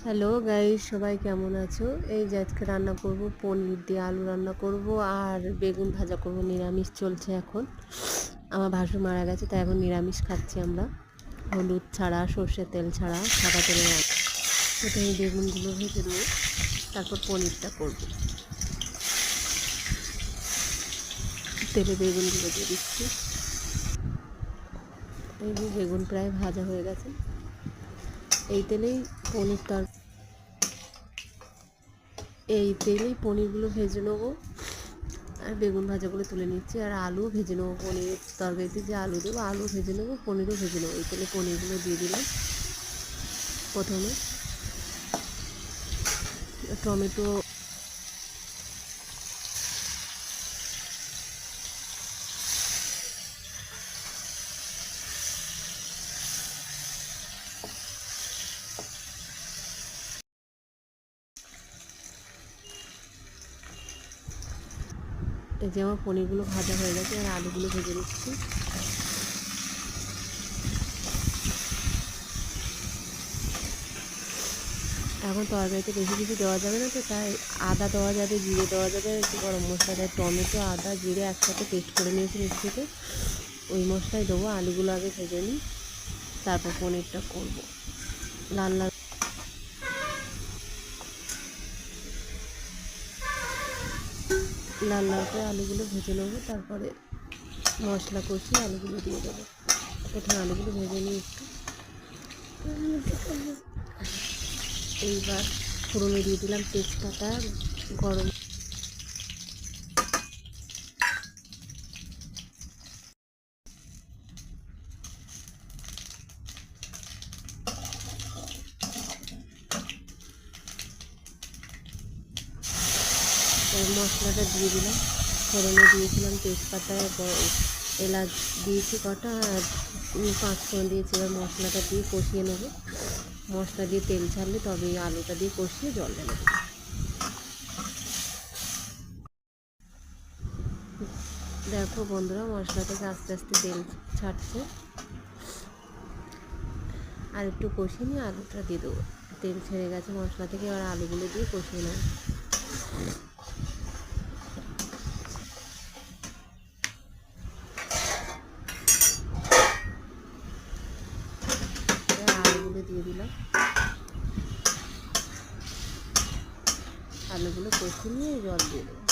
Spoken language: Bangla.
হ্যালো গাইস, সবাই কেমন আছো? এই যে আজকে রান্না করব পনির দিয়ে আলু রান্না করব আর বেগুন ভাজা করব। নিরামিষ চলছে এখন। আমার ভাসুর মারা গেছে, তাই এখন নিরামিষ খাচ্ছি আমরা। হলুদ ছাড়া, সর্ষের তেল ছাড়া, সাদা তেলে রান্না। প্রথমে বেগুনগুলো ভেজে দেবো, তারপর পনিরটা করব। তেলে বেগুনগুলো দিয়ে দিচ্ছি। এই যে বেগুন প্রায় ভাজা হয়ে গেছে। এই তেলেই পনিরগুলো ভেজে নেবো। আর বেগুন ভাজাগুলো তুলে নিচ্ছি, আর আলু ভেজে নেবো। পনিরের তরকারিতে যে আলু দেবো, আলু ভেজে নেবো, পনিরও ভেজে নেবো। এই তেলে পনিরগুলো দিয়ে দিলাম। প্রথমে টমেটো এই যে আমার পনিরগুলো ভাজা হয়ে গেছে, আর আলুগুলো ভেজে নিচ্ছি। এখন তরকারিতে বেশি কিছু দেওয়া যাবে না, তো তাই আদা দেওয়া যাবে, জিরে দেওয়া যাবে, একটু গরম মশলা দেয়। টমেটো, আদা, জিরে একসাথে পেস্ট করে নিয়েছি মিক্সিতে, ওই মশলাই দেবো। আলুগুলো আগে ভেজে নিই, তারপর পনিরটা করবো। লাল লাল লাল লাল করে আলুগুলো ভেজে নেবো, তারপরে মশলা কষিয়ে আলুগুলো দিয়ে দেবো। প্রথমে আলুগুলো ভেজে নিই একটু। এইবার ফোড়নে দিয়ে দিলাম তেজপাতা, গরম মশলাটা দিয়ে দিলাম। ফোড়নে দিয়েছিলাম তেজপাতা, এলাচ দিয়েছি কটা, আর 5 ফোড়ন দিয়েছি। এবার মশলাটা দিয়ে কষিয়ে নেব। মশলা দিয়ে তেল ছাড়লে তবে আলুটা দিয়ে কষিয়ে জল ঢেলে দেবো। দেখো বন্ধুরা, মশলা থেকে আস্তে আস্তে তেল ছাড়ছে। আর একটু কষিয়ে নিয়ে আলুটা দিয়ে দেবো। তেল ছেড়ে গেছে মশলা থেকে, এবার আলুগুলো দিয়ে কষিয়ে নেব। আলুগুলো দিয়ে দিলাম। আলুগুলো কষিয়ে নিয়ে জল দিয়ে দেবো।